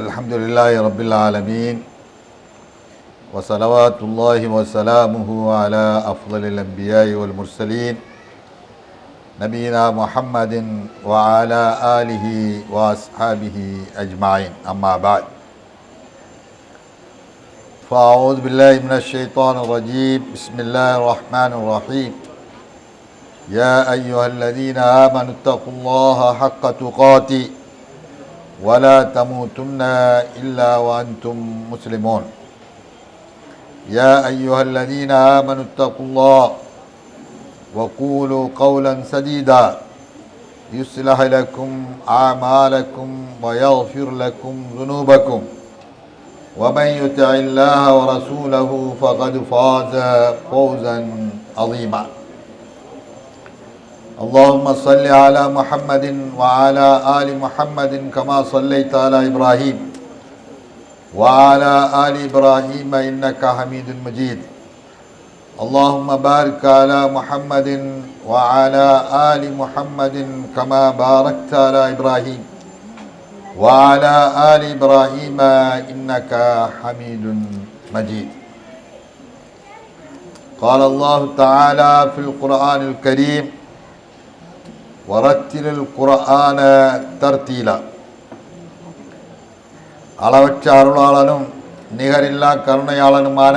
الحمد لله رب العالمين وصلوات الله وسلامه على أفضل الأنبياء والمرسلين نبينا محمد وعلى آله وأصحابه أجمعين أما بعد فأعوذ بالله من الشيطان الرجيم بسم الله الرحمن الرحيم يا أيها الذين آمنوا اتقوا الله حق تقاته ولا تموتن إلا وأنتم مسلمون يا أيها الذين آمنوا اتقوا الله وقولوا قولا سديدا يصلح لكم أعمالكم ويغفر لكم ذنوبكم ومن يطع الله ورسوله فقد فاز فوزا عظيما اللهم صل على محمد وعلى آل محمد كما صليت على إبراهيم وعلى آل إبراهيم إنك حميد مجيد اللهم بارك على محمد وعلى آل محمد كما باركت على إبراهيم وعلى آل إبراهيم إنك حميد مجيد قال الله تعالى في القرآن الكريم ورتل القرآن ترتيلا அளவற்ற அருளாளனும் நிகரில்லா கருணையாளனுமான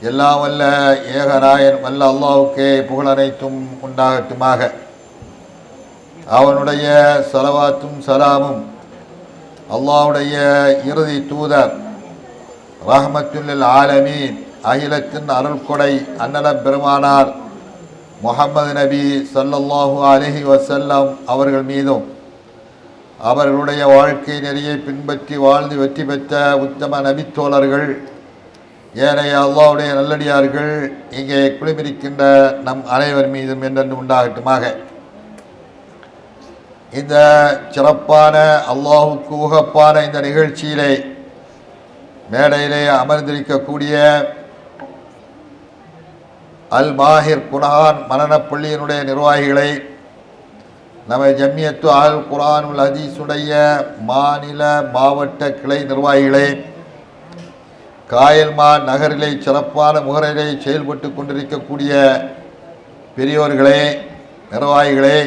எல்லாம் வல்ல ஏகநாயன் வல்ல அல்லாஹ்வுக்கே புகழனைத்தும் உண்டாகட்டுமாக. அவனுடைய ஸலவாத்தும் சலாமும் அல்லாஹ்வுடைய இறுதி தூதர் ரஹ்மத்துல் ஆலமீன் அகிலத்தின் அருள்கொடை அன்னலம் பெருமானார் முஹம்மது நபி ஸல்லல்லாஹு அலைஹி வஸல்லம் அவர்கள் மீதும் அவர்களுடைய வாழ்க்கை நெறியை பின்பற்றி வாழ்ந்து வெற்றி பெற்ற உத்தம நபித்தோழர்கள் ஏனைய அல்லாஹ்வுடைய நல்லடியார்கள் இங்கே குழுமிருக்கின்ற நம் அனைவர் மீதும் என்றென்று உண்டாகட்டுமாக. இந்த சிறப்பான அல்லாஹுக்கு உகப்பான இந்த நிகழ்ச்சியிலே மேடையிலே அமர்ந்திருக்கக்கூடிய அல் மாஹிர் குர்ஆன் மனனப்பள்ளியினுடைய நிர்வாகிகளை, நம்ம ஜம்மியத்து அல் குர்ஆனுல் ஹதீஸுடைய மாநில மாவட்ட கிளை நிர்வாகிகளை, காயல்மா நகரிலே சிறப்பான முகரிலே செயல்பட்டு கொண்டிருக்கக்கூடிய பெரியோர்களே, நிர்வாகிகளே,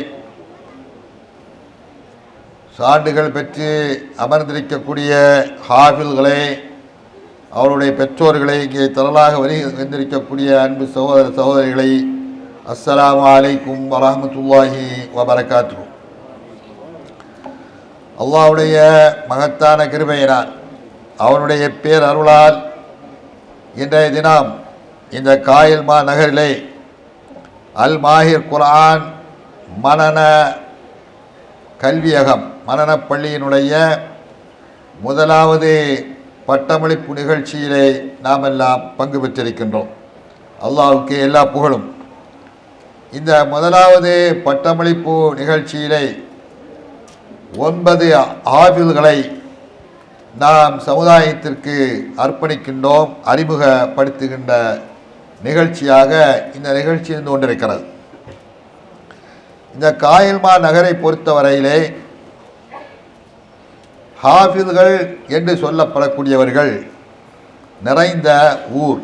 சான்றுகள் பெற்று அமர்ந்திருக்கக்கூடிய ஹாஃபில்களே, அவருடைய பெற்றோர்களை, இங்கே திரளாக வந்திருக்கக்கூடிய அன்பு சகோதர சகோதரிகளை, அஸ்ஸலாமு அலைக்கும் வரஹ்மத்துல்லாஹி வபரகாத்துஹு. அல்லாஹ்வுடைய மகத்தான கிருபையினால் அவனுடைய பேர் அருளால் இன்றைய தினம் இந்த காயல்மா நகரிலே அல் மாஹிர் குர்ஆன் மனன கல்வியகம் மனனப்பள்ளியினுடைய முதலாவது பட்டமளிப்பு நிகழ்ச்சியிலே நாம் எல்லாம் பங்கு பெற்றிருக்கின்றோம். அல்லாஹ்வுக்கு எல்லா புகழும். இந்த முதலாவது பட்டமளிப்பு நிகழ்ச்சியிலே 9 ஆபில்களை நாம் சமுதாயத்திற்கு அர்ப்பணிக்கின்றோம், அறிமுகப்படுத்துகின்ற நிகழ்ச்சியாக இந்த நிகழ்ச்சி இருந்து கொண்டிருக்கிறது. இந்த காயல்மா நகரை பொறுத்தவரையிலே ஹாஃபில்கள் என்று சொல்லப்படக்கூடியவர்கள் நிறைந்த ஊர்.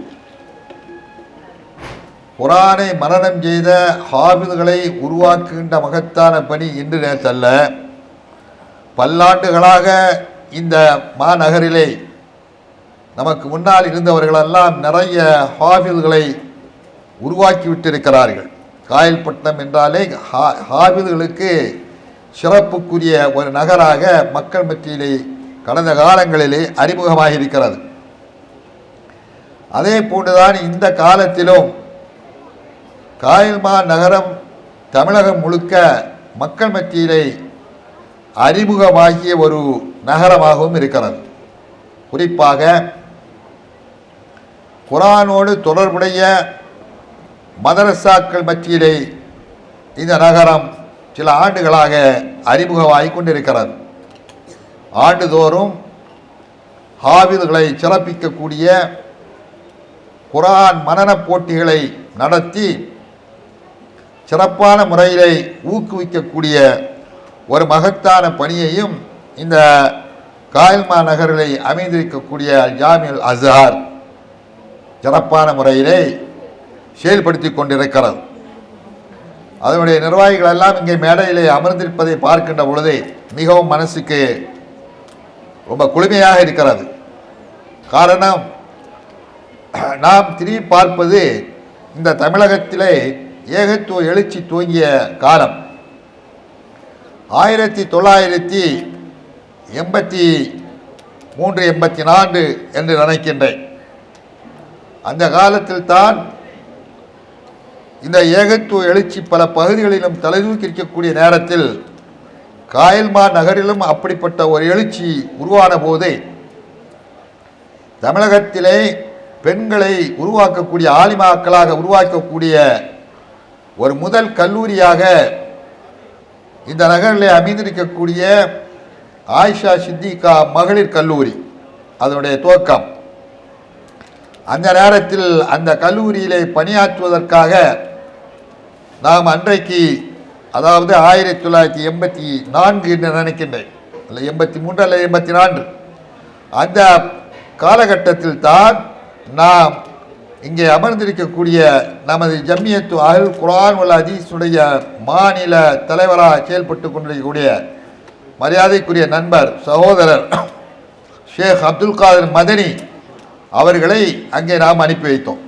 குர்ஆனை மனனம் செய்த ஹாஃபில்களை உருவாக்குகின்ற மகத்தான பணி இன்று நேற்றல்ல, பல்லாண்டுகளாக இந்த மாநகரிலே நமக்கு முன்னால் இருந்தவர்களெல்லாம் நிறைய ஹாஃபில்களை உருவாக்கிவிட்டிருக்கிறார்கள். காயல்பட்டினம் என்றாலே ஹாஃபில்களுக்கு சிறப்புக்குரிய ஒரு நகராக மக்கள் மத்தியிலே கடந்த காலங்களிலே அறிமுகமாக இருக்கிறது. அதே போன்றுதான் இந்த காலத்திலும் காயல்மா நகரம் தமிழகம் முழுக்க மக்கள் மத்தியிலே அறிமுகமாகிய ஒரு நகரமாகவும் இருக்கிறது. குறிப்பாக குர்ஆனோடு தொடர்புடைய மதரசாக்கள் மத்தியிலே இந்த நகரம் சில ஆண்டுகளாக அறிமுகமாகிக் கொண்டிருக்கிறது. ஆண்டுதோறும் ஹாஃபில்களை சிறப்பிக்கக்கூடிய குர்ஆன் மனன போட்டிகளை நடத்தி சிறப்பான முறையிலே ஊக்குவிக்கக்கூடிய ஒரு மகத்தான பணியையும் இந்த காயல்மா நகரிலே அமைந்திருக்கக்கூடிய ஜாமியுல் அஸ்ஹர் சிறப்பான முறையிலே செயல்படுத்தி கொண்டிருக்கிறது. அதனுடைய நிர்வாகிகள் எல்லாம் இங்கே மேடையிலே அமர்ந்திருப்பதை பார்க்கின்ற பொழுது மிகவும் மனசுக்கு ரொம்ப குளுமையாக இருக்கிறது. காரணம், நாம் திரும்பி பார்ப்பது இந்த தமிழகத்திலே ஏகத்துவ எழுச்சி துவங்கிய காலம் 1983-84 என்று நினைக்கின்றேன். அந்த காலத்தில் தான் இந்த ஏகத்துவ எழுச்சி பல பகுதிகளிலும் தலைதூக்கி இருக்கக்கூடிய நேரத்தில் காயல்மா நகரிலும் அப்படிப்பட்ட ஒரு எழுச்சி உருவான போது தமிழகத்திலே பெண்களை உருவாக்கக்கூடிய ஆலிமாக்களாக உருவாக்கக்கூடிய ஒரு முதல் கல்லூரியாக இந்த நகரில் அமைந்திருக்கக்கூடிய ஆயிஷா சித்திகா மகளிர் கல்லூரி அதனுடைய துவக்கம். அந்த நேரத்தில் அந்த கல்லூரியிலே பணியாற்றுவதற்காக நாம் அன்றைக்கு, அதாவது 1984 என்று நினைக்கின்றேன், அல்ல 83 அல்ல 84, அந்த காலகட்டத்தில் தான் நாம் இங்கே அமர்ந்திருக்கக்கூடிய நமது ஜம்மியத்து அஹ்ல் குர்ஆன் வல் ஹதீஸுடைய மாநில தலைவராக செயல்பட்டு கொண்டிருக்கக்கூடிய மரியாதைக்குரிய நண்பர் சகோதரர் ஷேக் அப்துல் காதர் மதனி அவர்களை அங்கே நாம் அனுப்பி வைத்தோம்.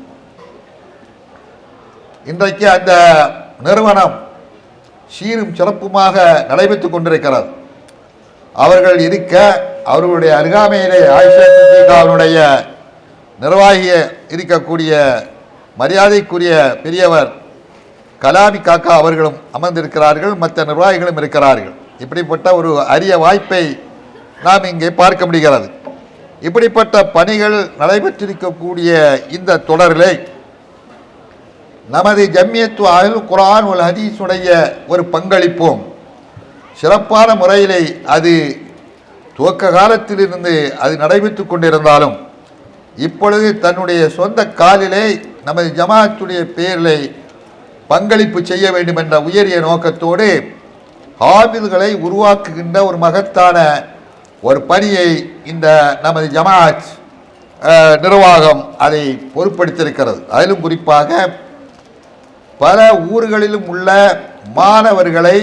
இன்றைக்கு அந்த நிறுவனம் சீரும் சிறப்புமாக நடைபெற்று கொண்டிருக்கிறது. அவர்கள் இருக்க அவர்களுடைய அருகாமையிலே ஆயிஷா சித்திகாவுடைய நிர்வாகிய இருக்கக்கூடிய மரியாதைக்குரிய பெரியவர் கலாமி காக்கா அவர்களும் அமர்ந்திருக்கிறார்கள், மற்ற நிர்வாகிகளும் இருக்கிறார்கள். இப்படிப்பட்ட ஒரு அரிய வாய்ப்பை நாம் இங்கே பார்க்க முடிகிறது. இப்படிப்பட்ட பணிகள் நடைபெற்றிருக்கக்கூடிய இந்த தொடரிலே நமது ஜம்மியத்து அஹ்ல் குர்ஆன் வல் ஹதீஸுடைய ஒரு பங்களிப்பும் சிறப்பான முறையிலே அது துவக்க காலத்திலிருந்து அது நடைபெற்று கொண்டிருந்தாலும் இப்பொழுது தன்னுடைய சொந்த காலிலே நமது ஜமாஅத்துடைய பேரிலே பங்களிப்பு செய்ய வேண்டும் என்ற உயரிய நோக்கத்தோடு ஹாஃபில்களை உருவாக்குகின்ற ஒரு மகத்தான ஒரு பணியை இந்த நமது ஜமாஅத் நிர்வாகம் அதை பொறுப்படுத்தியிருக்கிறது. அதிலும் குறிப்பாக பல ஊர்களிலும் உள்ள மாணவர்களை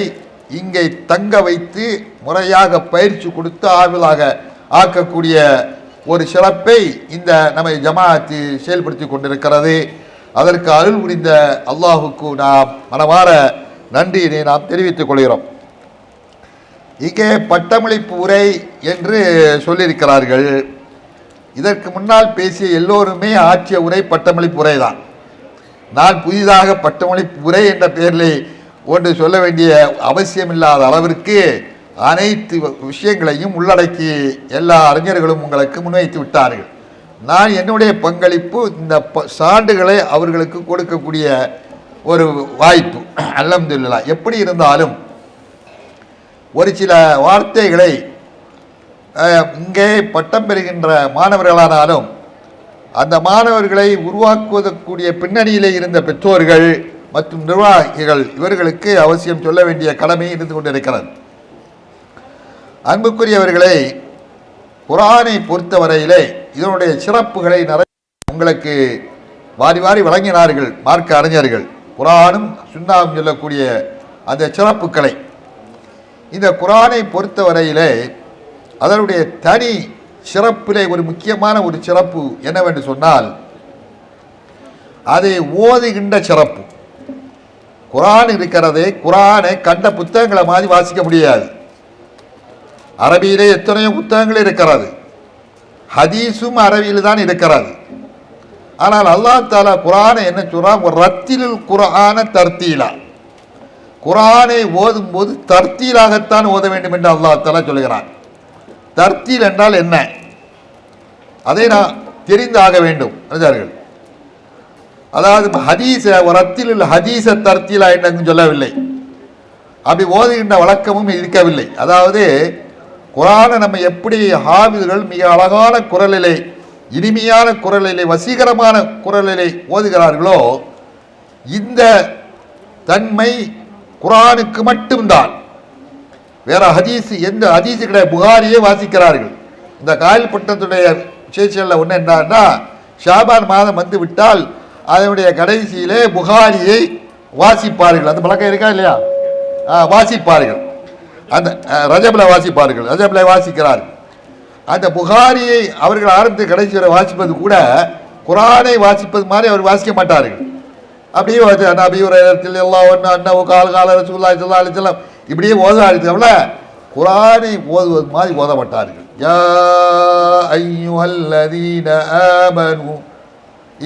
இங்கே தங்க வைத்து முறையாக பயிற்சி கொடுத்து ஆய்வுகளாக ஆக்கக்கூடிய ஒரு சிறப்பை இந்த நமது ஜமாஅத்து செயல்படுத்தி கொண்டிருக்கிறது. அதற்கு அருள் புரிந்த அல்லாஹுக்கு நாம் மனமாற நன்றியினை நாம் தெரிவித்துக் கொள்கிறோம். இங்கே பட்டமளிப்பு உரை என்று சொல்லியிருக்கிறார்கள். இதற்கு முன்னால் பேசிய எல்லோருமே ஆற்றிய உரை பட்டமளிப்பு உரை தான். நான் புதிதாக பட்டமளிப்பு உரை என்ற பெயரில் ஒன்று சொல்ல வேண்டிய அவசியமில்லாத அளவிற்கு அனைத்து விஷயங்களையும் உள்ளடக்கி எல்லா அறிஞர்களும் உங்களுக்கு முன்வைத்து விட்டார்கள். நான் என்னுடைய பங்களிப்பு இந்த சான்றுகளை அவர்களுக்கு கொடுக்கக்கூடிய ஒரு வாய்ப்பு. அல்ஹம்துலில்லாஹ். எப்படி இருந்தாலும் ஒரு சில வார்த்தைகளை இங்கே பட்டம் பெறுகின்ற மாணவர்களானாலும் அந்த மாணவர்களை உருவாக்குவதற்குரிய பின்னணியிலே இருந்த பெற்றோர்கள் மற்றும் நிர்வாகிகள் இவர்களுக்கு அவசியம் சொல்ல வேண்டிய கடமை இருந்து கொண்டிருக்கிறது. அன்புக்குரியவர்களை, குர்ஆனை பொறுத்தவரையிலே இதனுடைய சிறப்புகளை நிறைய உங்களுக்கு வாரி வாரி வழங்கினார்கள் மார்க்க அறிஞர்கள். குர்ஆனும் சுன்னாவும் சொல்லக்கூடிய அந்த சிறப்புகளை, இந்த குர்ஆனை பொறுத்தவரையிலே அதனுடைய தனி சிறப்பிலே ஒரு முக்கியமான ஒரு சிறப்பு என்னவென்று சொன்னால் அதை ஓதுகின்ற சிறப்பு. குர்ஆன் இருக்கிறதே, குர்ஆனை கண்ட புத்தகங்களை மாதிரி வாசிக்க முடியாது. அரபியிலே எத்தனையோ புத்தகங்கள் இருக்கிறது, ஹதீஸும் அரபியில் தான் இருக்கிறது. ஆனால் அல்லாஹ் தஆலா குர்ஆனை என்ன சொல்றான், ஒரு ரத்திலுல் குர்ஆன தர்த்தீலா, குர்ஆனை ஓதும் போது தர்த்தீலாகத்தான் ஓத வேண்டும் என்று அல்லாஹ் தஆலா சொல்கிறான். தர்த்தீல் என்றால் என்ன, அதை நான் தெரிந்தாக வேண்டும் அறிஞர்கள். அதாவது ஹதீஸ ரத்திலுல் ஹதீஸ தர்த்தீலா என்று சொல்லவில்லை, அப்படி ஓதுகின்ற வழக்கமும் இருக்கவில்லை. அதாவது குர்ஆனை நம்ம எப்படி ஹாஃபிதுகள் மிக அழகான குரலிலே, இனிமையான குரலிலே, வசீகரமான குரலிலே ஓதுகிறார்களோ இந்த தன்மை குர்ஆனுக்கு மட்டும்தான். வேற ஹதீஸ், எந்த ஹதீஸு கிடையாது. புகாரியே வாசிக்கிறார்கள், இந்த காயல் பட்டத்துடைய விசேஷங்களில் ஒன்று என்னன்னா, ஷாபான் மாதம் வந்து விட்டால் அதனுடைய கடைசியிலே புகாரியை வாசிப்பார்கள். அந்த பழக்கம் இருக்கா இல்லையா? வாசிப்பார்கள். அந்த ரஜபில் வாசிப்பார்கள், ரஜபில் வாசிக்கிறார்கள். அந்த புகாரியை அவர்கள் ஆரம்பித்து கடைசி வரை வாசிப்பது கூட குரானை வாசிப்பது மாதிரி அவர் வாசிக்க மாட்டார்கள். அப்படியே நபி உரையில் எல்லாம் ஒன்று அண்ணவு கால ரசூலுல்லாஹி ஸல்லல்லாஹு அலைஹி வஸல்லம் இப்படியே ஓதாடுறவங்கள குரானை ஓதுவது மாதிரி ஓத மாட்டார்கள். யா அய்யுஹல்லதீன ஆமனு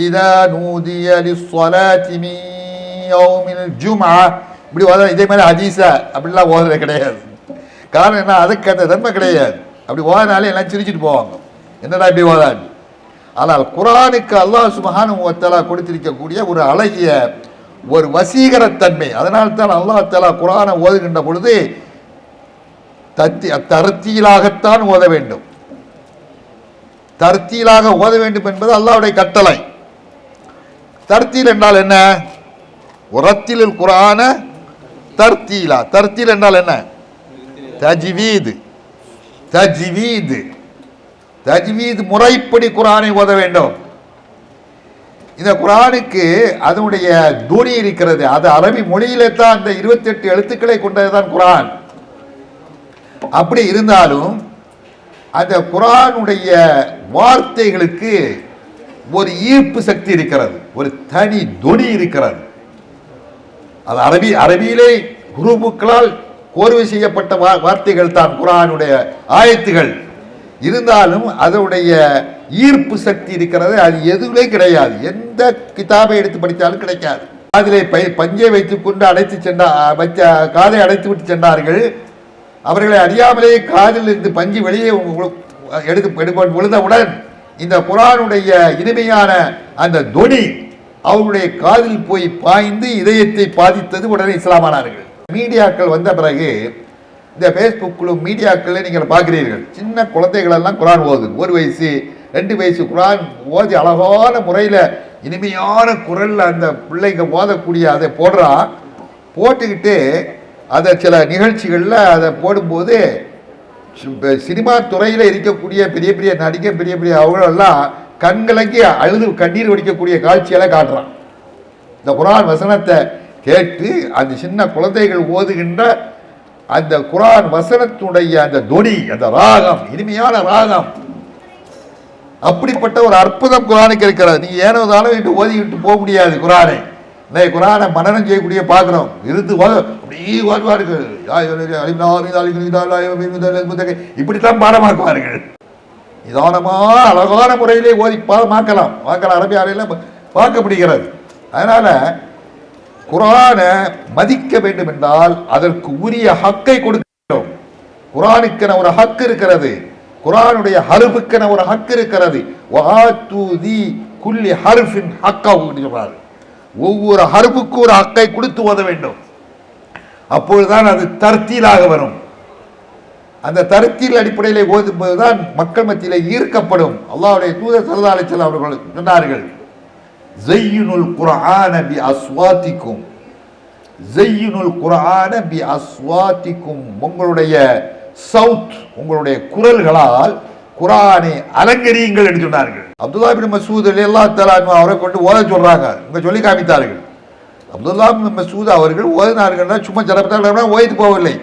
இதா நூதிய லிஸ்ஸலாத்தி மின் யௌமில் ஜும்ஆ இப்படி ஓத. இதே மாதிரி ஹதீஸ அப்படிலாம் ஓதுறது கிடையாது. காரணம் என்ன? அதுக்கு அந்த தன்மை கிடையாது. அப்படி ஓதினாலே எல்லாம் சிரிச்சுட்டு போவாங்க, என்னடா இப்படி ஓதாது. ஆனால் குரானுக்கு அல்லாஹ் சுப்ஹானஹு வ தஆலா கொடுத்திருக்கக்கூடிய ஒரு அழகிய ஒரு வசீகரத்தன்மை. அதனால்தான் அல்லாஹ் தஆலா குரானை ஓதுகின்ற பொழுது தர்த்தீலாகத்தான் ஓத வேண்டும். தர்த்தீலாக ஓத வேண்டும் என்பது அல்லாஹ்வுடைய கட்டளை. தர்த்தீல் என்றால் என்ன? உரத்திலுல் குரான தர்த்தீலா. தர்த்தீல் என்றால் என்ன? தஜ்வீது. தஜ்வீது தஜ்வீது முறைப்படி குரானை ஓத வேண்டும். இந்த குரானுக்கு அதனுடைய துணி இருக்கிறது. அது அரபி மொழியிலே தான் அந்த 28 எழுத்துக்களை கொண்டதுதான் குரான். அப்படி இருந்தாலும் அந்த குரானுடைய வார்த்தைகளுக்கு ஒரு ஈர்ப்பு சக்தி இருக்கிறது, ஒரு தனி துணி இருக்கிறது. அது அரபியிலே குருபுக்களால் கோர்வை செய்யப்பட்ட வார்த்தைகள் தான் குரானுடைய ஆயத்துகள். இருந்தாலும் அதனுடைய ஈர்ப்பு சக்தி இருக்கிறது. அது எதுவுமே கிடையாது. எந்த கிதாபை எடுத்து படித்தாலும் கிடைக்காது. அதிலே பஞ்சை வைத்துக் கொண்டு காதை அடைத்து விட்டு சென்றார்கள். அவர்களை அறியாமலே காதில் இருந்து பஞ்சு வெளியே எடுத்து விழுந்தவுடன் இந்த குரானுடைய இனிமையான அந்த தொனி அவருடைய காதில் போய் பாய்ந்து இதயத்தை பாதித்தது. உடனே இஸ்லாமானார்கள். மீடியாக்கள் வந்த பிறகு இந்த ஃபேஸ்புக்கிலும் மீடியாக்களில் நீங்கள் பார்க்கிறீர்கள், சின்ன குழந்தைகள் எல்லாம் குரான் ஓது. 1 வயசு 2 வயசு குரான் ஓதி அழகான முறையில் இனிமையான குரலில் அந்த பிள்ளைங்க ஓதக்கூடிய அதை போட்டுக்கிட்டு அதை சில நிகழ்ச்சிகளில் அதை போடும்போது சினிமா துறையில் இருக்கக்கூடிய பெரிய பெரிய நடிகை பெரிய பெரிய அவங்களெல்லாம் கண்கலங்கி அழுது கண்ணீர் வடிக்கக்கூடிய காட்சியெல்லாம் காட்டுறான். இந்த குரான் வசனத்தை கேட்டு அந்த சின்ன குழந்தைகள் ஓதுகின்ற அந்த குரான் வசனத்துடைய அந்த தொனி, அந்த ராகம், இனிமையான ராகம், அப்படிப்பட்ட ஒரு அற்புதம் குரானுக்கு இருக்கிறது. நீங்க ஏனோதாலும் என்று ஓதிக்கிட்டு போக முடியாது. குரானை மனனம் செய்யக்கூடிய பார்க்கிறோம். இருந்து அப்படியே ஓதுவார்கள், இப்படித்தான் பாடமாக்குவார்கள். நிதானமான அழகான முறையிலே ஓதி பாடமாக்கலாம். அரபி அறையில் பார்க்க முடிகிறது. அதனால குரானை மதிக்க வேண்டும் என்றால் அதற்கு உரிய ஹக்கை கொடுக்க வேண்டும். குரானுக்கென ஒரு ஹக்கு இருக்கிறது. குரானுடைய ஹர்ஃபுக்கென ஒரு ஹக்கு இருக்கிறது. ஒவ்வொரு ஹர்ஃபுக்கு ஒரு ஹக்கை கொடுத்து ஓத வேண்டும். அப்பொழுதுதான் அது தர்த்தீலாக வரும். அந்த தர்த்தீல் அடிப்படையிலே ஓதும் போதுதான் மக்கள் மத்தியிலே ஈர்க்கப்படும். அல்லாஹ்வுடைய தூதர் ஸல்லல்லாஹு அலைஹி வஸல்லம் அவர்கள் சொன்னார்கள், ஸையுனுல் குர்ஆன பி அஸ்வாதிக்கும், ஸையுனுல் குர்ஆன பி அஸ்வாதிக்கும், உங்களுடைய சவுத், உங்களுடைய குரல்களால் குர்ஆனை அலங்கரியுங்கள் என்று சொன்னார்கள். அப்துல்லாஹ் இப்னு மஸ்ஊத் ரலியல்லாஹு தஆலா அன்ஹு அவரை கொண்டு ஓத சொல்றாங்க. இங்க சொல்லி காமித்தார்கள். அப்துல்லாஹ் இப்னு மஸ்ஊத் அவர்கள் ஓதினார்கள்னா சும்மா ஜலபத்தா ஓய்ந்து போகவில்லை.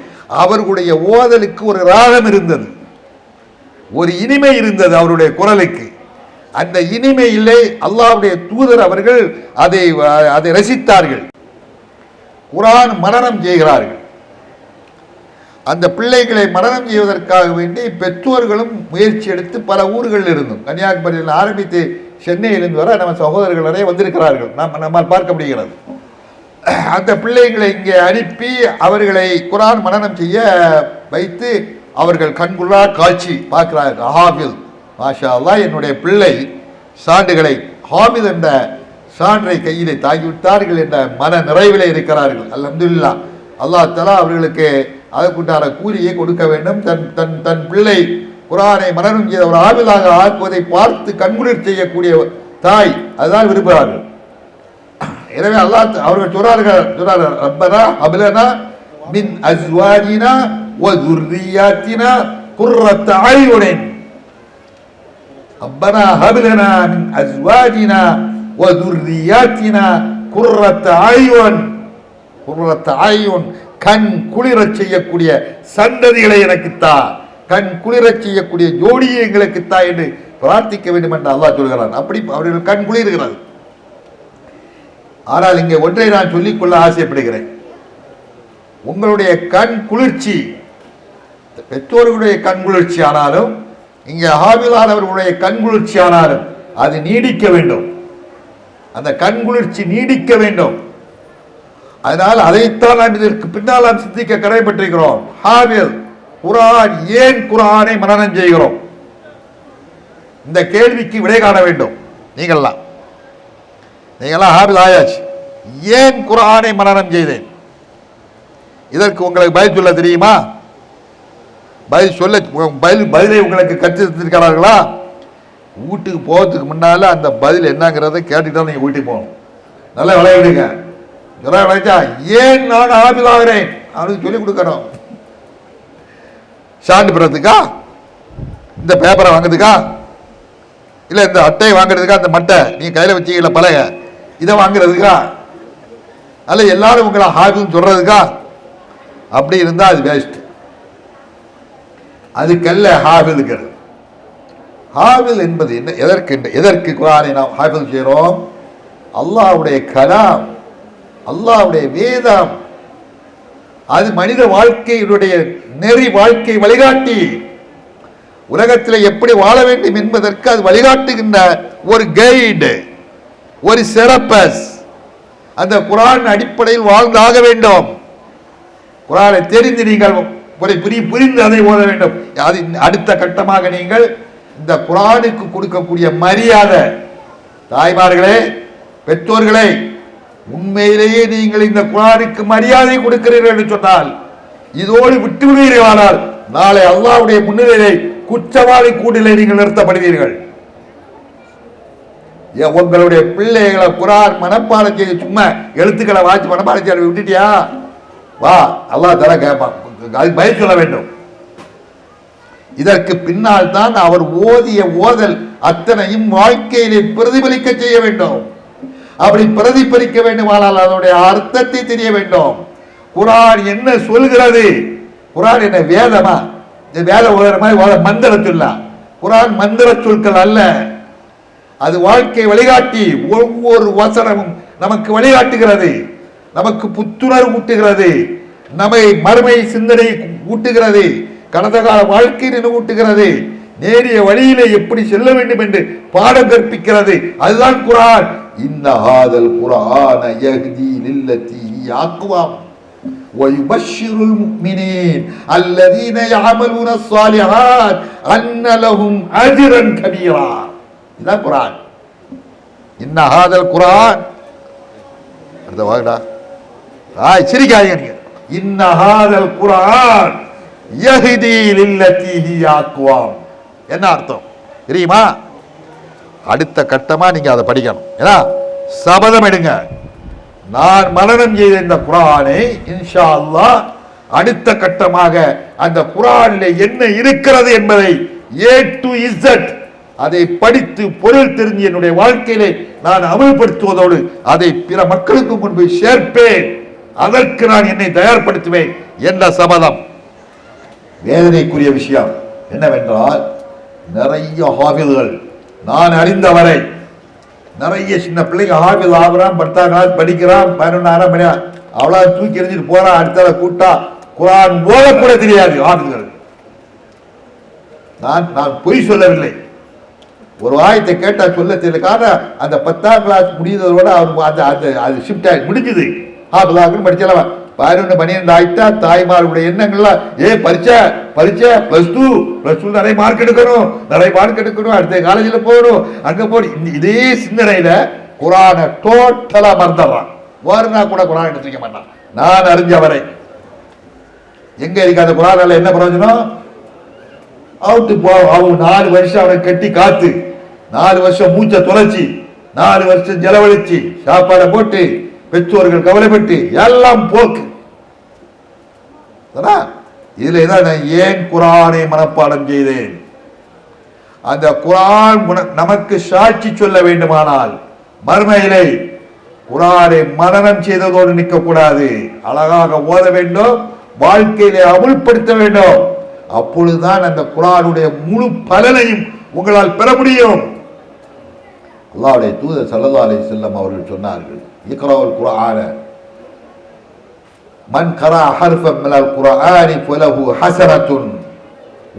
அவர்களுடைய ஓதலுக்கு ஒரு ராகம் இருந்தது, ஒரு இனிமை இருந்தது அவருடைய குரலுக்கு. அந்த இனிமையிலே அல்லாஹ்வுடைய தூதர் அவர்கள் அதை ரசித்தார்கள். குர்ஆன் மனனம் செய்கிறார்கள். அந்த பிள்ளைகளை மனனம் செய்வதற்காக வேண்டி பெற்றோர்களும் முயற்சி எடுத்து பல ஊர்களில் இருந்தும், கன்னியாகுமரியில் ஆரம்பித்து சென்னையிலிருந்து வர நம்ம சகோதரர்கள் நிறைய வந்திருக்கிறார்கள், நம்மால் பார்க்க முடிகிறது. அந்த பிள்ளைகளை இங்கே அனுப்பி அவர்களை குர்ஆன் மனனம் செய்ய வைத்து அவர்கள் கண்குள்ளா காட்சி பார்க்கிறார்கள். ஹாஃபிஸ், மாஷா அல்லாஹ், என்னுடைய பிள்ளை சான்றுகளை ஹாஃபிஸ் என்ற சான்றை கையிலே தாங்கிவிட்டார்கள் என்ற மன நிறைவிலே இருக்கிறார்கள். அல்ஹம்துலில்லாஹ். அல்லாஹ் தஆலா அவர்களுக்கு அதற்குண்டான கூலியை கொடுக்க வேண்டும். தன் பிள்ளை குர்ஆனை மனனம் செய்த ஒரு ஆவிலாக ஆக்குவதை பார்த்து கண்குளிர் செய்யக்கூடிய தாய் அதுதான் விரும்புகிறார்கள். எனவே அல்லாஹ் அவர்கள் சொல்றார்கள், ரப்பனா ஹப்லனா மின் அஸ்வாஜினா வ ذُرِّيَّاتِنَا குர்ரத்த அயுனின், ரப்பனா ஹப் லனா மின் அஸ்வாஜினா வ ذُرِّيَّاتِنَا குர்ரத்த அயுன், குர்ரத்த அயுன், கண் குளிரச் செய்யக்கூடிய சந்ததிகளை எனக்குத்தா, கண் குளிரச் செய்யக்கூடிய ஜோடியை எங்களுக்குத்தா என்று பிரார்த்திக்க வேண்டும் என்று அல்லாஹ் சொல்கிறான். அப்படி அவர்கள் கண் குளிர்கிறது. ஆனால் இங்கே ஒன்றை நான் சொல்லிக்கொள்ள ஆசைப்படுகிறேன். உங்களுடைய கண் குளிர்ச்சி பெற்றோர்களுடைய கண் குளிர்ச்சி ஆனாலும், இங்கே ஹாபிலானவர்களுடைய கண் குளிர்ச்சி ஆனாலும் அது நீடிக்க வேண்டும். அந்த கண் குளிர்ச்சி நீடிக்க வேண்டும். அதனால் அதைத்தான் நாம் இதற்கு பின்னால் நாம் சிந்திக்க கடமைப்பட்டிருக்கிறோம். ஹாபில் குர்ஆன், ஏன் குர்ஆனை மனனம் செய்கிறோம்? இந்த கேள்விக்கு விடை காண வேண்டும். நீங்கள்லாம் ஹாபில் ஆயாச்சு. ஏன் குர்ஆனை மனனம் செய்தேன்? இதற்கு உங்களுக்கு பதில் சொல்ல தெரியுமா? பதிலை உங்களுக்கு கற்றுத்திருக்கிறார்களா? வீட்டுக்கு போகிறதுக்கு முன்னால அந்த பதில் என்னங்கிறத கேட்டுக்கிட்டா நீங்க வீட்டுக்கு போகணும். நல்லா விளையாடுங்க. ஏன் நான் ஹாபில் ஆகிறேன் அவனுக்கு சொல்லிக் கொடுக்கணும். சான்று பெறதுக்கா? இந்த பேப்பரை வாங்குறதுக்கா? இல்லை இந்த அட்டையை வாங்குறதுக்கா? அந்த மட்டை நீ கையில் வச்சுக்கல பழக இதை வாங்குறதுக்கா? அல்ல எல்லாரும் உங்களை ஹாபில்னு சொல்றதுக்கா? அப்படி இருந்தால் அது வேஸ்ட். அதுக்கல்ல ஹாபில்கிறது. ஹாபில் என்பது என்ன? எதற்கு குர்ஆனை நாம் ஹாபில் செய்கிறோம்? அல்லாஹ்வுடைய கலாம், அல்லாஹ்வுடைய வேதம், அது மனித வாழ்க்கையினுடைய நெறி, வாழ்க்கை வழிகாட்டி, உலகத்தில் எப்படி வாழ வேண்டும் என்பதற்கு அது வழிகாட்டுகின்ற ஒரு கைடு, ஒரு செரப்பஸ். அந்த குர்ஆன் அடிப்படையில் வாழ்ந்தாக வேண்டும். குர்ஆனை தெரிந்து நீங்கள் புரிந்து அதை ஓத வேண்டும். அது அடுத்த கட்டமாக நீங்கள் இந்த குர்ஆனுக்கு கொடுக்கக்கூடிய மரியாதை, தாய்மார்களே, பெற்றோர்களே, உண்மையிலேயே நீங்கள் இந்த குர்ஆனுக்கு மரியாதை கொடுக்கிறீர்கள் என்று சொன்னால், இதோடு விட்டு விடுவீர்களானால் நாளை அல்லாஹ்வுடைய முன்னிலையிலே குற்றவாளி கூண்டிலே நீங்கள் நிறுத்தப்படுவீர்கள். உங்களுடைய பிள்ளைகளை குர்ஆன் மனப்பாடம் செய்து சும்மா எழுத்துக்களை வாசி மனப்பாடம் செய்ய விட்டுட்டியா? வா, அல்லாஹ் தர கேட்பான். அதுக்கு பதில் சொல்ல வேண்டும். இதற்கு பின்னால் தான் அவர் ஓதிய ஓதல் அத்தனையும் வாழ்க்கையிலே பிரதிபலிக்க செய்ய வேண்டும். அப்படி பிரதிபலிக்க வேண்டுமானால் அதனுடைய அர்த்தத்தை தெரிய வேண்டும். குர்ஆன் என்ன சொல்கிறது? குர்ஆன் என்ன வேதமா? வேத ஓதுற மாதிரி மந்திர சொல்லா? குர்ஆன் மந்திர சொற்கள் அல்ல. அது வாழ்க்கை வழிகாட்டி. ஒவ்வொரு வசனமும் நமக்கு வழிகாட்டுகிறது, நமக்கு புத்துணர்வு ஊட்டுகிறது, நம்மை மறுமை சிந்தனை ஊட்டுகிறது, கடந்த கால வாழ்க்கை நினைவூட்டுகிறது, நேரிய வழியிலே எப்படி செல்ல வேண்டும் என்று பாடம் கற்பிக்கிறது. அதுதான் குர்ஆன். இன்னஹாதல் குர்ஆன யஹ்தி லில்லதி ஹிய அக்வம் வ யுபஷ்ஷிருல் முஃமினீன் அல்லதீன யஅமலூன ஸ்ஸாலிஹாத் அன்ன லஹும் அஜ்ரன் கபீரா. இதுதான் குர்ஆன். இன்னஹாதல் குர்ஆன். அடுத்த வாங்கடா. சிரிக்காதீங்க. இன்னஹாதல் குர்ஆன் யஹ்தி லில்லதி ஹிய அக்வம். என்ன அர்த்தம் தெரியுமா? அடுத்த கட்டமா நீங்க அதை படிக்கணும். ஏன்னா சபதம் எடுங்க, நான் மனனம் செய்த இந்த குர்ஆனை இன்ஷா அல்லாஹ் அடுத்த கட்டமாக அந்த குர்ஆனிலே என்ன இருக்கிறது என்பதை A to Z அதை படித்து பொருள் தெரிஞ்சு என்னுடைய வாழ்க்கையிலே நான் அமல்படுத்துவதோடு அதை பிற மக்களுக்கு முன்பு சேர்ப்பேன். அதற்கு நான் என்னை தயார்படுத்துவேன் என்ற சபதம். வேதனைக்குரிய விஷயம் என்னவென்றால், நிறைய ஹாஃபில்கள் நான் அறிந்தவரை நிறைய சின்ன பிள்ளைங்க ஹாஃபில் ஆகுறான், 10ஆம் கிளாஸ் படிக்கிறான், 11ஆம் படி அவ்வளோ தூக்கி எறிஞ்சிட்டு போறான். அடுத்த கூட்டா குர்ஆன் ஓதக்கூட தெரியாது ஹாஃபில்கள். நான் பொய் சொல்லவில்லை. ஒரு ஆயத்தை கேட்டா சொல்ல தெரியல. காரணம் அந்த 10ஆம் கிளாஸ் முடிந்ததோட அவர் அது ஷிஃப்ட் ஆகி முடிஞ்சது. ஹாஃபில் படிச்சலாம் 11 12 ஆயிட்டா தாய்மார்களுடைய எண்ணங்கள்லாம் பரீட்சை +2 நிறைய மார்க் எடுக்கணும், அடுத்த காலேஜில் போகணும், அங்க போகணும். இதே சிந்தனையில குர்ஆனை டோட்டலா மறந்துடுறான். வேறுனா கூட குர்ஆன் எடுத்துக்க மாட்டான். நான் அறிஞ்சவரை எங்க இருக்கு அந்த குர்ஆனால என்ன பிரயோஜனம்? அவுட்டு போ. அவங்க 4 வருஷம் அவனை கட்டி காத்து, 4 வருஷம் மூச்சை தொலைச்சி, 4 வருஷம் செலவழிச்சு, சாப்பாடை போட்டு, பெற்றோர்கள் கவலைப்பட்டு எல்லாம் போக்கு. இதுல நான் ஏன் குர்ஆனை மனப்பாடம் செய்தேன்? அந்த குர்ஆன் நமக்கு சாட்சி சொல்ல வேண்டுமானால் மறுமையிலே குர்ஆனை மனனம் செய்ததோடு நிற்கக்கூடாது, அழகாக ஓத வேண்டும், வாழ்க்கையிலே அமுல்படுத்த வேண்டும். அப்பொழுதுதான் அந்த குர்ஆனுடைய முழு பலனையும் உங்களால் பெற முடியும். அல்லாஹ்வுடைய தூதர் ஸல்லல்லாஹு அலைஹி வஸல்லம் அவர்கள் சொன்னார்கள், இக்ராவுல் குர்ஆன மன் கரா ஹர்ஃபன் மினல் குர்ஆனி ஃபலஹு ஹஸனத்துன்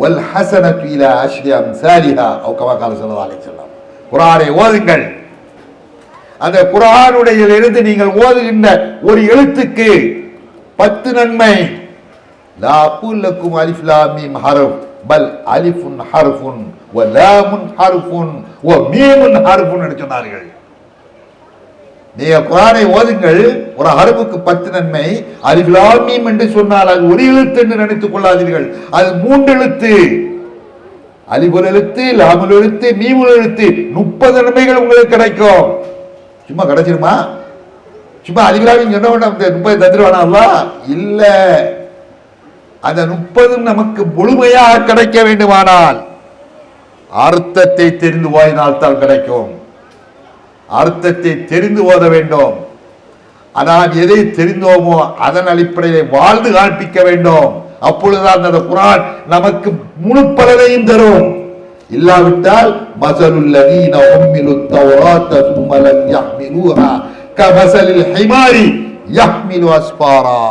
வல் ஹஸனத்து இலா அஷ்ரி அம்சாலிஹா அவ் கமா கால ஸல்லல்லாஹு அலைஹி வஸல்லம். குர்ஆனை ஓதுங்கள், அந்த குர்ஆனுடைய இருந்து நீங்கள் ஓதுகின்ற ஒரு எழுத்துக்கு 10 நன்மை. லா அகுல் லக்கும் அலிஃப் லாம் மீம் ஹர்ஃப் பல் அலிஃபுன் ஹர்ஃபுன் வ லாமுன் ஹர்ஃபுன் வ மீமுன் ஹர்ஃபுன் என்று சொன்னார்கள். நீங்கள் குர்ஆனை ஓதுங்கள், ஒரு ஹர்ஃபுக்கு 10 நன்மை. அலிஃப் லாம் மீம் என்று சொன்னால் அது ஒரு எழுத்து என்று நினைத்துக் கொள்ளாதீர்கள், அது 3 எழுத்து. அலிஃபுல் எழுத்து, லாமுல் எழுத்து, மீமுல் எழுத்து, 30 நன்மைகள் உங்களுக்கு கிடைக்கும். சும்மா கிடைச்சிருமா? சும்மா அலிஃப் லாம் மீம் சொன்ன உடனே 30 தந்துருவானா அல்லாஹ்? இல்ல, அந்த 30 நமக்கு முழுமையாக கிடைக்க வேண்டுமானால் அர்த்தத்தை தெரிந்து ஓதினால் தான் கிடைக்கும். அர்த்தத்தை தெரிந்து ஓத வேண்டும். ஆனால் எதை தெரிந்தோமோ அதன் அடிப்படையிலே வாழ்ந்து காண்பிக்க வேண்டும். அப்பொழுதுதான் அந்த குர்ஆன் நமக்கு முழு பலனையும் தரும். இல்லாவிட்டால் மஸலுல்லதீன உம்மிலுத் தௌராத்த ثم لم يحملوها كمثل الحمار يحمل أسفارا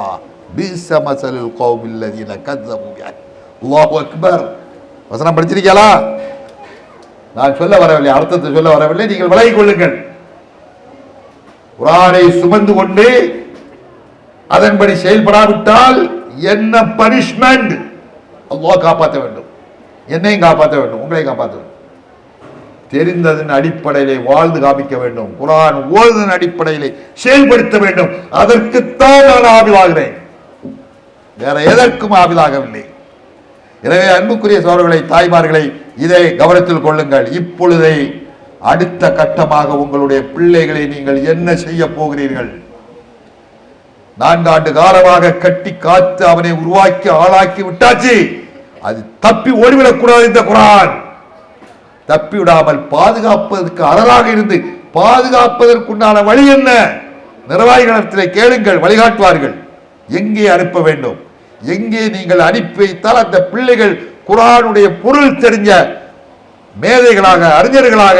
بئس مثل القوم الذين كذبوا بآياتنا. அல்லாஹு அக்பர். வசனம் படிச்சிருக்கீங்களா? நான் சொல்ல வரவில்லை, அர்த்தத்தை சொல்ல வரவில்லை, நீங்கள் விலகிக் கொள்ளுங்கள். குர்ஆனை சுமந்து கொண்டு அதன்படி செயல்படாவிட்டால் என்ன பனிஷ்மெண்ட்? அல்லாஹ் காப்பாற்ற வேண்டும், என்னையும் காப்பாற்ற வேண்டும், உங்களை காப்பாற்ற வேண்டும். தெரிந்ததன் அடிப்படையிலே வாழ்ந்து காமிக்க வேண்டும். குர்ஆன் ஓதுதன் அடிப்படையிலே செயல்படுத்த வேண்டும். அதற்குத்தான் நான் ஆபிலாகிறேன், வேற எதற்கும் ஆபிலாகவில்லை. எனவே அன்புக்குரிய சகோதரர்களை, தாய்மார்களை, இதை கவனத்தில் கொள்ளுங்கள். இப்பொழுதே அடுத்த கட்டமாக உங்களுடைய பிள்ளைகளை நீங்கள் என்ன செய்ய போகிறீர்கள்? 4 ஆண்டு காலமாக கட்டி காத்து அவனை உருவாக்கி ஆளாக்கி விட்டாச்சு. அது தப்பி ஓடிவிடக்கூடாது. இந்த குர்ஆன் தப்பி விடாமல் பாதுகாப்பதற்கு அரணாக இருந்து பாதுகாப்பதற்குண்டான வழி என்ன? நிர்வாகிகளிடத்தில் கேளுங்கள், வழிகாட்டுவார்கள். எங்கே அனுப்ப வேண்டும், எங்கே நீங்கள் அனுப்பி வைத்தால் அந்த பிள்ளைகள் குர்ஆனுடைய பொருள் தெரிஞ்ச மேதைகளாக, அறிஞர்களாக,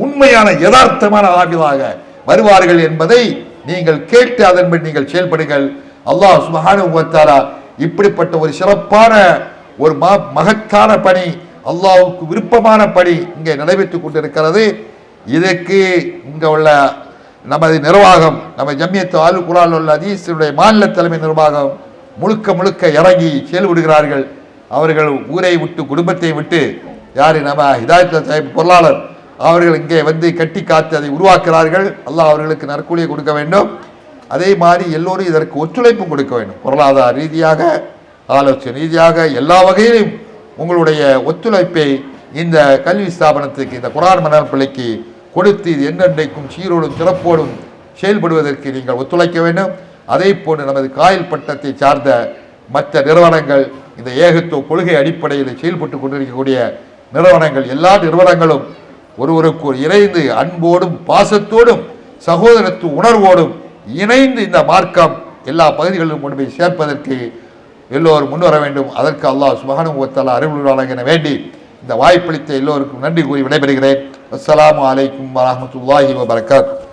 உண்மையான யதார்த்தமான ஆவியாக வருவார்கள் என்பதை நீங்கள் கேட்டு அதன்படி நீங்கள் செயல்படுங்கள். அல்லாஹ் சுப்ஹானஹு வ தஆலா இப்படிப்பட்ட ஒரு சிறப்பான ஒரு மகத்தான பணி, அல்லாஹ்வுக்கு விருப்பமான பணி இங்கே நடைபெற்றுக் கொண்டிருக்கிறது. இதற்கு இங்கே உள்ள நமது நிர்வாகம், நம்ம ஜம்மியத் அல் குர்ஆன் உள்ள ஹதீஸுடைய மாநில தலைமை நிர்வாகம் முழுக்க முழுக்க இறங்கி செயல்படுகிறார்கள். அவர்கள் ஊரை விட்டு, குடும்பத்தை விட்டு, யாரு நம்ம ஹிதாயத் சாஹிப் பொருளாளர் அவர்கள் இங்கே வந்து கட்டி காத்து அதை உருவாக்குகிறார்கள். அல்லாஹ் அவர்களுக்கு நற்கூலியை கொடுக்க வேண்டும். அதே மாதிரி எல்லோரும் இதற்கு ஒத்துழைப்பும் கொடுக்க வேண்டும். பொருளாதார ரீதியாக, ஆலோசனை ரீதியாக, எல்லா வகையிலும் உங்களுடைய ஒத்துழைப்பை இந்த கல்வி ஸ்தாபனத்துக்கு, இந்த குர்ஆன் மனனம் பிள்ளைக்கு கொடுத்து இது என்னென்றைக்கும் சீரோடும் சிறப்போடும் செயல்படுவதற்கு நீங்கள் ஒத்துழைக்க வேண்டும். அதே போன்று நமது காயல் பட்டத்தை சார்ந்த மற்ற நிறுவனங்கள், இந்த ஏகத்துவ கொள்கை அடிப்படையில் செயல்பட்டு கொண்டிருக்கக்கூடிய நிறுவனங்கள், எல்லா நிறுவனங்களும் ஒருவருக்கு இணைந்து அன்போடும் பாசத்தோடும் சகோதரத்துவ உணர்வோடும் இணைந்து இந்த மார்க்கம் எல்லா பகுதிகளிலும் கொண்டு போய் சேர்ப்பதற்கு எல்லோரும் முன்வர வேண்டும். அதற்கு அல்லாஹ் சுப்ஹானஹு வ தஆலா அருள்வானாக என வேண்டி இந்த வாய்ப்பளித்த எல்லோருக்கும் நன்றி கூறி விடைபெறுகிறேன். அஸ்ஸலாமு அலைக்கும் வரஹ்மத்துல்லாஹி வ பரக்காத்துஹு.